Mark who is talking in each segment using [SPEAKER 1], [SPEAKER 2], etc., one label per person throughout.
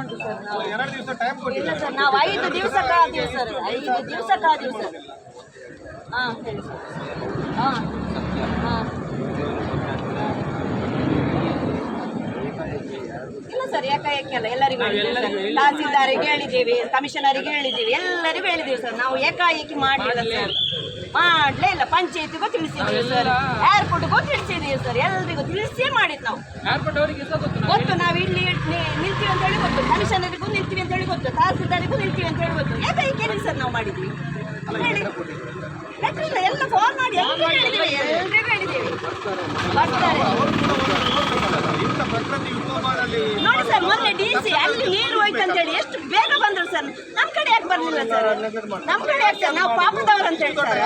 [SPEAKER 1] ಉಂಟು ಸರ್. ನಾವು
[SPEAKER 2] 2 ದಿವಸ ಟೈಮ್
[SPEAKER 1] ಇಲ್ಲ ಸರ್, ನಾವು 5 ದಿವಸ ಕಾದೀವಿ ಸರ್. 5 ದಿವಸ ಕಾದೀವಿ ಸರ್. ಹಾಂ ಹೇಳಿ ಸರ್. ಹಾಂ ಹಾಂ ಇಲ್ಲ ಸರ್, ಏಕಾಏಕಿಯಲ್ಲ, ಎಲ್ಲರಿಗೂ ತಹಸೀಲ್ದಾರಿಗೆ ಹೇಳಿದ್ದೀವಿ, ಕಮಿಷನರಿಗೆ ಹೇಳಿದ್ದೀವಿ, ಎಲ್ಲರಿಗೂ ಹೇಳಿದ್ದೀವಿ ಸರ್. ನಾವು ಏಕಾಏಕಿ ಮಾಡಲಿಲ್ಲ ಸರ್, ಮಾಡಲೇ ಇಲ್ಲ. ಪಂಚಾಯತಿಗೂ ತಿಳಿಸಿದ್ದೀವಿ ಸರ್, ಏರ್ಪೋರ್ಟ್ಗೂ ತಿಳಿಸಿದ್ದೀವಿ ಸರ್, ಎಲ್ಲರಿಗೂ ತಿಳಿಸಿಯೇ ಮಾಡಿದ್ದು ನಾವು. ಗೊತ್ತು, ನಾವು ಇಲ್ಲಿ ನಿಲ್ತೀವಿ ಅಂತ ಹೇಳಿ ಗೊತ್ತು, ಕಮಿಷನರಿಗೂ ನಿಲ್ತೀವಿ ಅಂತ ಹೇಳಿ ಗೊತ್ತು, ತಹಸೀಲ್ದಾರಿಗೂ ನಿಲ್ತೀವಿ ಅಂತ ಹೇಳಿ ಗೊತ್ತು. ಏಕಾಏಕಿ ಸರ್ ನಾವು ಮಾಡಿದ್ವಿ ಹೇಳಿ. ಇಲ್ಲ, ಎಲ್ಲ ಫೋನ್ ಮಾಡಿ ಎಲ್ರಿಗೂ ಹೇಳಿದ್ದೀವಿ, ಎಲ್ರಿಗೂ ಹೇಳಿದ್ದೀವಿ, ಬರ್ತಾರೆ ನೋಡಿ ಸರ್. ಮೊನ್ನೆ DC ಅಲ್ಲಿ ನೀರು ಹೋಯ್ತು ಅಂತ ಹೇಳಿ ಎಷ್ಟು ಬೇಗ ಬಂದ್ರು ಸರ್. ನಮ್ಮ ಕಡೆ ಯಾಕೆ ಬರ್ಲಿಲ್ಲ ಸರ್? ನಮ್ಮ ಕಡೆ ಯಾಕೆ ಸರ್? ನಾವು ಪಾಪದವ್ರು ಅಂತ ಹೇಳ್ತಾರೆ.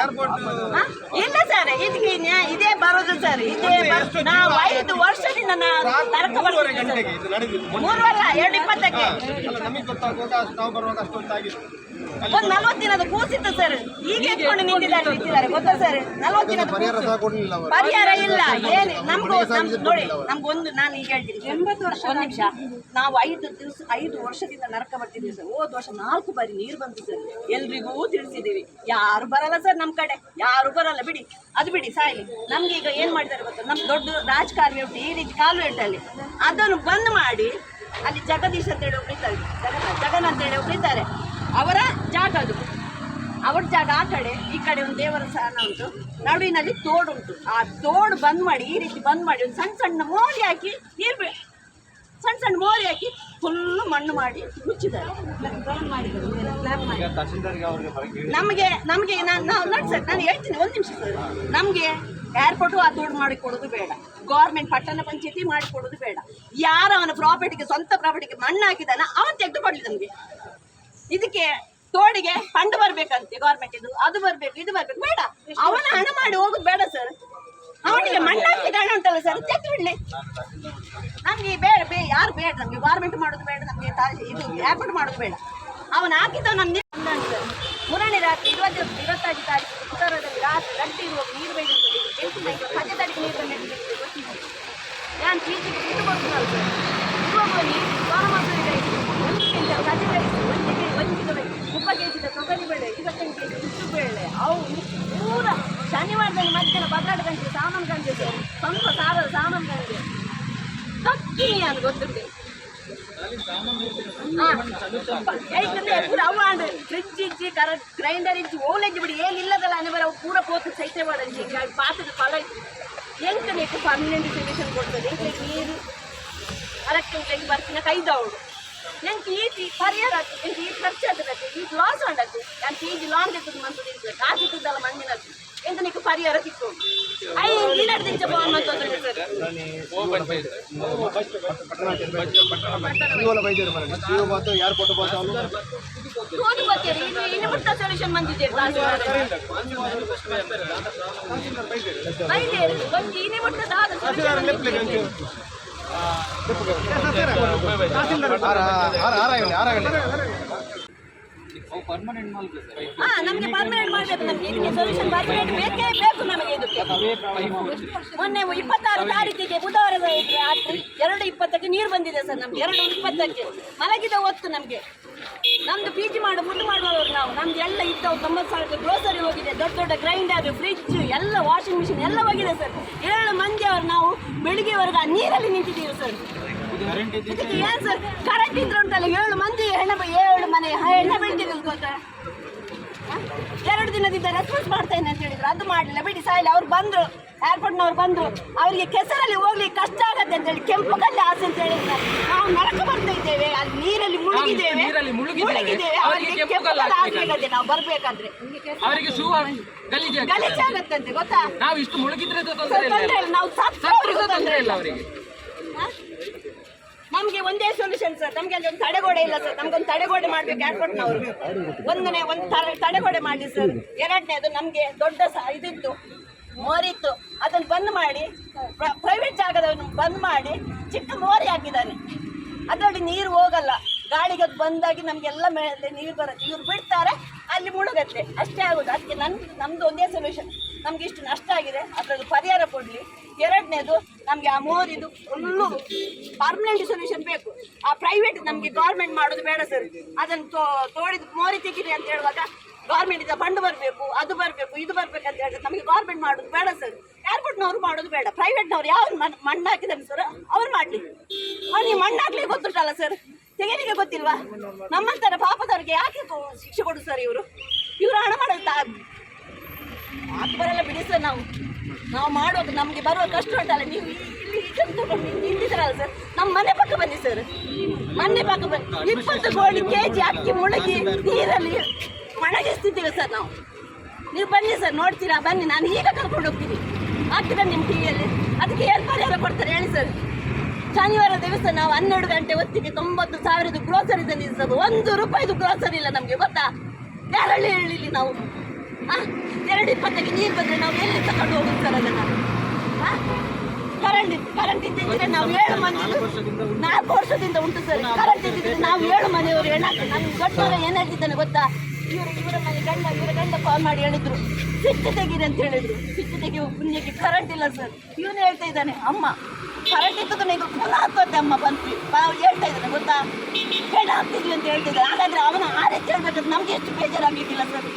[SPEAKER 1] ಇಲ್ಲ ಸರ್, ಇದಕ್ಕೆ ಇದೇ ಬರೋದು ಸರ್, ಇದೇ ನಾವು 5 ವರ್ಷದಿಂದ ನರಕ ಬರ್ತೀವಿ ಸರ್. 3 ವರ್ಷ 2:20ಕ್ಕೆ ಒಂದು 40 ದಿನದ ಕೂಸಿತ್ತು ಸರ್. ಈಗ ಎತ್ಕೊಂಡು ನಿಂತಿದ್ದಾರೆ ಗೊತ್ತಾ ಸರ್? 40 ದಿನದ ಪರಿಹಾರ ಇಲ್ಲ, ಏನು ನಮಗೂ ನೋಡಿ. ನಮ್ಗೊಂದು ನಾನು ಈಗ ಹೇಳ್ತೀನಿ, 80 ವರ್ಷ, ಒಂದು ನಿಮಿಷ, ನಾವು 5 ವರ್ಷದಿಂದ ನರಕ ಬರ್ತಿದ್ದೀವಿ ಸರ್. ಹೋದ ವರ್ಷ 4 ಬಾರಿ ನೀರು ಬಂತು ಸರ್, ಎಲ್ರಿಗೂ ತಿಳಿಸಿದ್ದೀವಿ. ಯಾರು ಬರಲ್ಲ ಸರ್, ನಮ್ಮ ಕಡೆ ಯಾರು ಬರಲ್ಲ, ಬಿಡಿ ಅದು ಬಿಡಿ ಸಾಯಿ. ನಮ್ಗೆ ಈಗ ಏನು ಮಾಡಿದ್ದಾರೆ ಗೊತ್ತಾ, ನಮ್ಮ ದೊಡ್ಡ ರಾಜಕಾರಣಿ ಉಂಟು ಈ ರೀತಿ ಕಾಲುವೆಟ್ಟಲ್ಲಿ, ಅದನ್ನು ಬಂದ್ ಮಾಡಿ ಅಲ್ಲಿ ಜಗದೀಶ್ ಅಂತೇಳಿ ಒಬ್ರು ಇದ್ದಾರೆ, ಜಗನ್ ಅಂತೇಳಿ ಒಬ್ರು ಇದ್ದಾರೆ, ಅವರ ಜಾಗ ಅದು, ಅವ್ರ ಜಾಗ ಆ ಕಡೆ, ಈ ಕಡೆ ಒಂದು ದೇವರ ಸ್ಥಾನ ಉಂಟು, ನಡುವಿನಲ್ಲಿ ತೋಡುಂಟು. ಆ ತೋಡು ಬಂದ್ ಮಾಡಿ ಈ ರೀತಿ ಬಂದ್ ಮಾಡಿ ಒಂದು ಸಣ್ಣ ಸಣ್ಣ ಮೋರಿ ಹಾಕಿ ನೀರು ಸಣ್ಣ ಸಣ್ಣ ಮೋರಿ ಹಾಕಿ ಫುಲ್ಲು ಮಣ್ಣು ಮಾಡಿ ಮುಚ್ಚಿದ್ದಾರೆ. ನಮಗೆ ನಾವು ನೋಡಿ ಸರ್, ನಾನು ಹೇಳ್ತೀನಿ ಒಂದು ನಿಮಿಷ ಸರ್. ನಮಗೆ ಏರ್ಪೋರ್ಟು ಆ ತೋಡು ಮಾಡಿಕೊಡೋದು ಬೇಡ, ಗೌರ್ಮೆಂಟ್ ಪಟ್ಟಣ ಪಂಚಾಯತಿ ಮಾಡಿಕೊಡೋದು ಬೇಡ. ಯಾರ ಅವನ ಪ್ರಾಪರ್ಟಿಗೆ, ಸ್ವಂತ ಪ್ರಾಪರ್ಟಿಗೆ ಮಣ್ಣು ಹಾಕಿದಾನ ಅವನು ತೆಗೆದು ಕೊಡಲಿ ನಮಗೆ. ಇದಕ್ಕೆ ತೋಡಿಗೆ ಫಂಡ್ ಬರ್ಬೇಕಂತೆ ಗೌರ್ಮೆಂಟ್, ಅದು ಬರ್ಬೇಕು, ಇದು ಬರ್ಬೇಕು, ಬೇಡ. ಅವನ ಹಣ ಮಾಡಿ ಹೋಗುದು ಬೇಡ ಸರ್. ಅವನಿಗೆ ಮಣ್ಣು ಹಾಕಿದ ಹಣ ಉಂಟಲ್ಲ ಸರ್, ತೆಗೆದು ಬಿಡ್ಲಿ. ನಮ್ಗೆ ಬೇಡ, ಯಾರು ಬೇಡ, ನಮ್ಗೆ ಗೌರ್ಮೆಂಟ್ ಮಾಡೋದು ಬೇಡ, ನಮ್ಗೆ ಇದು ಏರ್ಪೋರ್ಟ್ ಮಾಡೋದು ಬೇಡ. ಅವನು ಹಾಕಿದ ನಮ್ಗೆ ಸರ್. ಮುರಾಣಿ ರಾತ್ರಿ 25 ತಾರೀಕು ಉತ್ತರದಲ್ಲಿ ರಾತ್ರಿ ಗಂಟೆ ಇರುವಾಗ ನೀರು ಬೇಯಿಸ್ತದೆ, 10 ತಾರೀಕು ನೀರು ಬಂದಿದ್ದು ಗೊತ್ತಿದೆ. ನಾನು ಟೀಚಿಗೆ ಬಿಟ್ಟು ಬರ್ತದಲ್ಲ ಸರ್, ಇರುವಾಗ ನೀರು Sona Masuri rice 1 quintal ಕಜಿ rice, 1 kg ತೊಗರಿ ಬೇಳೆ, 25 kg ಉದ್ದು ಬೇಳೆ, ಅವು ಪೂರ ಶನಿವಾರದಲ್ಲಿ ಮಧ್ಯಾಹ್ನ 12 ಗಂಟೆಗೆ ಸಾಮಾನು ಗಂಟೆ ಸರ್, ಸ್ವಲ್ಪ ಸಾರದ ಸಾಮಾನು ಗಂಟೆ ತಕ್ಕಿನಿ ಅದು ಗೊತ್ತುಂಟು. ಪೂರ ಅವು ಆಂಡ್ ಫ್ರಿಡ್ಜ್ ಇಜ್ಜಿ, ಗ್ರೈಂಡರ್ ಇಜ್ಜಿ, ಓಲೆಜ್ಜಿ ಬಿಡಿ ಏನಿಲ್ಲದಲ್ಲ ಅನಿವಾರ್ಯ ಅವು ಪೂರ ಪೋತು ಸೈತೆ ಮಾಡಂಜಿ ಪಾತ್ರದ ಫಲ ಇತ್ತು. ಎಂತ ಬೇಕು ಪರ್ಮನೆಂಟ್ ಸೊಲ್ಯೂಷನ್ ಕೊಡ್ತದೆ. ಎಂಟ್ಲಿಗೆ ನೀರು ಅರಕ್ಕೆ ಬರ್ತಿನ ಕೈದವಳು ಎಂಟು ಈಜಿ ಪರಿಹಾರ ಆಗ್ತದೆ, ಎಂಟು ಈಜಿ ಖರ್ಚು ಆಗ್ತದೆ, ಈಗ ಲಾಸ್ ಉಂಟು. ಎಂಟು ಈಜಿ ಲಾಂಗ್ ಇರ್ತದೆ ಮಂತದ ಕಾಸು ಇರ್ತದಲ್ಲ ಮಂದಿನದ್ದು, ಎಂತ ನೀನು ಪರಿಹಾರ ಸಿಕ್ಕೋದು 5 ದಿನ ದಿಂಚ ಫೋನ್ ಮಾಡ್ತದೆ ಸರ್. ತೋದು ಬರ್ತೀರಿ, ಇನ್ನು ಮುಟ್ಟ ಸೊಲ್ಯೂಷನ್ ಬಂದಿದ್ದೀರಿ ಬೈದೇರಿ ಒಂದು ಇನಿ ಮುಟ್ಟದಾದ ಸೊಲ್ಯೂಷನ್. ನಮಗೆ ಪರ್ಮನೆಂಟ್ ಮಾಡಬೇಕು, ನಮಗೆ ಇದಕ್ಕೆ ಸೊಲ್ಯೂಷನ್ ಪರ್ಮನೆಂಟ್ ಬೇಕೇ ಬೇಕು ನಮಗೆ. ಇದಕ್ಕೆ ಮೊನ್ನೆ 26 ತಾರೀಕಿಗೆ ಬುಧವಾರ ರಾತ್ರಿ 2:20ಕ್ಕೆ ನೀರು ಬಂದಿದೆ ಸರ್. ನಮ್ಗೆ 2:20ಕ್ಕೆ ಮಲಗಿದ ಹೊತ್ತು ನಮಗೆ, ನಮ್ದು PG ಮುದ್ದು ಮಾಡುವವರು ನಾವು, ನಮ್ದು ಎಲ್ಲ ಇದ್ದವು 90,000 ಗ್ರೋಸರಿ ಹೋಗಿದೆ, ದೊಡ್ಡ ದೊಡ್ಡ ಗ್ರೈಂಡರ್, ಫ್ರಿಡ್ಜ್ ಎಲ್ಲ, ವಾಷಿಂಗ್ ಮಿಷಿನ್ ಎಲ್ಲ ಹೋಗಿದೆ ಸರ್. 7 ಮಂದಿಯವರು ನಾವು ಬೆಳಿಗ್ಗೆವರೆಗೆ ಆ ನೀರಲ್ಲಿ ನಿಂತಿದ್ದೀವಿ ಸರ್. ಇದಕ್ಕೆ ಏನು ಸರ್, ಕರೆಂಟ್ ಇದ್ರೆ ಉಂಟಲ್ಲ 7 ಮಂದಿ 7 ಮನೆ ಹೆಣ್ಣೆ ಬೆಳಿತಿದ್ರು ಗೊತ್ತಾ. 2 ದಿನದಿಂದ ರೆಸ್ಪಾನ್ಸ್ ಮಾಡ್ತೇನೆ ಅಂತ ಹೇಳಿದ್ರು, ಅದು ಮಾಡಲಿಲ್ಲ, ಬಿಡಿ ಸಾಯಿಲ್ಲ. ಅವ್ರು ಬಂದರು, ಏರ್ಪೋರ್ಟ್ನವ್ರು ಬಂದರು, ಅವರಿಗೆ ಕೆಸರಲ್ಲಿ ಹೋಗ್ಲಿಕ್ಕೆ ಕಷ್ಟ ಆಗತ್ತೆ ಅಂತೇಳಿ ಕೆಂಪು ಕಲ್ಲು ಆಸೆ ಅಂತ ಹೇಳಿದ್ರು. ನಾವು ನರಕ ಬರ್ತಾ ಇದ್ದೇವೆ, ಅಲ್ಲಿ ನೀರಲ್ಲಿ ಮುಳುಗಿದ್ದೇವೆ, ಅವರಿಗೆ ಕೆಂಪು ಕಲ್ಲು ಹಾಕ್ಬೇಕಂತೆ ನಾವು ಬರ್ಬೇಕಾದ್ರೆ. ಗಲೀಜಾಗತ್ತಂತೆ ಗೊತ್ತಾ.
[SPEAKER 3] ನಾವು ಇಷ್ಟು ಮುಳುಗಿದ್ರೆ
[SPEAKER 1] ತೊಂದರೆ ಇಲ್ಲ, ನಾವು ಸತ್ತವರಿಗೂ ತೊಂದರೆ ಇಲ್ಲ ಅವರಿಗೆ. ನಮಗೆ ಒಂದೇ ಸೊಲ್ಯೂಷನ್ ಸರ್, ನಮಗೆ ಅಲ್ಲಿ ಒಂದು ತಡೆಗೋಡೆ ಇಲ್ಲ ಸರ್, ನಮ್ಗೊಂದು ತಡೆಗೋಡೆ ಮಾಡ್ಬೇಕು ಏರ್ಪೋರ್ಟ್ನವರು. ಒಂದು ತಡೆಗೋಡೆ ಮಾಡಿ ಸರ್. 2ನೇದು ನಮಗೆ ದೊಡ್ಡ ಇದಿತ್ತು, ಮೋರಿತ್ತು, ಅದನ್ನು ಬಂದ್ ಮಾಡಿ, ಪ್ರೈವೇಟ್ ಜಾಗದವನ್ನು ಬಂದ್ ಮಾಡಿ ಚಿಕ್ಕ ಮೋರಿ ಹಾಕಿದ್ದಾನೆ. ಅದರಲ್ಲಿ ನೀರು ಹೋಗಲ್ಲ, ಗಾಳಿಗೆ ಅದು ಬಂದಾಗಿ ನಮಗೆಲ್ಲ ಮೇಲೆ ನೀರು ಬರುತ್ತೆ. ಇವ್ರು ಬಿಡ್ತಾರೆ, ಅಲ್ಲಿ ಮುಳುಗತ್ತೆ, ಅಷ್ಟೇ ಆಗೋದು. ಅದಕ್ಕೆ ನಮ್ಮದು ಒಂದೇ ಸೊಲ್ಯೂಷನ್, ನಮ್ಗೆ ಇಷ್ಟು ನಷ್ಟ ಆಗಿದೆ, ಅದ್ರದ್ದು ಪರಿಹಾರ ಕೊಡ್ಲಿ. ಎರಡನೇದು, ನಮ್ಗೆ ಆ ಮೋರಿದು ಫುಲ್ಲು ಪರ್ಮನೆಂಟ್ ಸೊಲ್ಯೂಷನ್ ಬೇಕು. ಆ ಪ್ರೈವೇಟ್ ನಮ್ಗೆ ಗೌರ್ಮೆಂಟ್ ಮಾಡೋದು ಬೇಡ ಸರ್. ಅದನ್ನು ತೋಡಿದ ಮೋರಿ ತೆಗೀರಿ ಅಂತ ಹೇಳುವಾಗ ಗೌರ್ಮೆಂಟ್ ಇಂದ ಫಂಡ್ ಬರಬೇಕು, ಅದು ಬರಬೇಕು, ಇದು ಬರ್ಬೇಕು ಅಂತ ಹೇಳಿದ್ರೆ ನಮಗೆ ಗೌರ್ಮೆಂಟ್ ಮಾಡೋದು ಬೇಡ ಸರ್. ಏರ್ಪೋರ್ಟ್ನವ್ರು ಮಾಡೋದು ಬೇಡ, ಪ್ರೈವೇಟ್ನವ್ರು ಯಾವ ಮಣ್ಣು ಹಾಕಿದಾರೆ ಸರ್ ಅವ್ರು ಮಾಡ್ಲಿ. ನೀವು ಮಣ್ಣು ಹಾಕ್ಲಿಕ್ಕೆ ಗೊತ್ತುಂಟಲ್ಲ ಸರ್, ತೆಗೀಲಿಕ್ಕೆ ಗೊತ್ತಿಲ್ವಾ? ನಮ್ಮಂತರ ಪಾಪದವ್ರಿಗೆ ಯಾಕೆ ಶಿಕ್ಷೆ ಕೊಡು ಸರ್ ಇವರು ಹಣ ಮಾಡೋದು ಮಾತು ಬರಲ್ಲ ಬಿಡಿ ಸರ್. ನಾವು ಮಾಡುವಾಗ ನಮಗೆ ಬರುವ ಕಷ್ಟ ಉಂಟಲ್ಲ, ನೀವು ಇಲ್ಲಿ ಇಲ್ಲಿದ್ದೀರಲ್ಲ ಸರ್, ನಮ್ಮ ಮನೆ ಪಕ್ಕ ಬನ್ನಿ ಸರ್, ಮನೆ ಪಕ್ಕ ಬನ್ನಿ. 20 ಗೋಣಿ ಕೆಜಿ ಅಕ್ಕಿ ಮುಳುಗಿ ನೀರಲ್ಲಿ ಒಣಗಿಸ್ತಿದ್ದೀವಿ ಸರ್ ನಾವು. ನೀವು ಬನ್ನಿ ಸರ್, ನೋಡ್ತೀರಾ? ಬನ್ನಿ, ನಾನು ಈಗ ಕರ್ಕೊಂಡು ಹೋಗ್ತೀನಿ. ಆಗ್ತೀರಾ ನಿಮ್ಮ ಟಿವಿಯಲ್ಲಿ? ಅದಕ್ಕೆ ಏನು ಪರಿಹಾರ ಕೊಡ್ತಾರೆ ಹೇಳಿ ಸರ್? ಶನಿವಾರ ದಿವಸ ನಾವು 12 ಗಂಟೆ ಹೊತ್ತಿಗೆ 90,000 ಗ್ರೋಸರಿ ತಂದಿದ್ದು ಸರ್. 1 ರೂಪಾಯಿದು ಗ್ರೋಸರಿ ಇಲ್ಲ ನಮಗೆ, ಗೊತ್ತಾ? ಯಾರಲ್ಲಿ ಹೇಳಿ ನಾವು 2:20ಕ್ಕೆ ನೀರು ಬಂದರೆ ನಾವು ಎಲ್ಲಿ ತಗೊಂಡು ಹೋಗೋದು ಸರ್ ಅದನ್ನು? ಕರೆಂಟ್ ಇದ್ದಿದ್ರೆ ನಾವು 7 ಮನೆ, 4 ವರ್ಷದಿಂದ ಉಂಟು ಸರ್. ಕರೆಂಟ್ ಇದ್ದಿದ್ರೆ ನಾವು 7 ಮನೆಯವರು ಹೆಣ್ಣಾಕ. ನನ್ನ ದೊಡ್ಡವರ ಏನು ಹೇಳ್ತಿದ್ದಾನೆ ಗೊತ್ತಾ? ಇವರ ಮನೆ ಗಂಡ ಕಾಲ್ ಮಾಡಿ ಹೇಳಿದ್ರು, ಸ್ವಿಚ್ ತೆಗೀರಿ ಅಂತ ಹೇಳಿದ್ರು. ಸ್ವಿಚ್ ತೆಗೆಯುವ ಪುಣ್ಯಕ್ಕೆ ಕರೆಂಟ್ ಇಲ್ಲ ಸರ್. ಇವನು ಹೇಳ್ತಾ ಇದ್ದಾನೆ, ಅಮ್ಮ ಕರೆಂಟ್ ಇದ್ದದ್ದು ನೀವು ಪುನಃ ಹತ್ತೋದೆ ಅಮ್ಮ ಬಂದ್ವಿ ಹೇಳ್ತಾ ಇದ್ದಾನೆ, ಗೊತ್ತಾ? ಹೆಣ್ಣು ಹಾಕ್ತಿದ್ವಿ ಅಂತ ಹೇಳ್ತಿದ್ದಾನೆ. ಹಾಗಾದ್ರೆ ಅವನ ಆ ರೀತಿ ಹೇಳ್ಬೇಕಾದ್ರೆ ನಮ್ಗೆ ಎಷ್ಟು ಬೇಜಾರಾಗ್ಲಿಕ್ಕಿಲ್ಲ ಸರ್.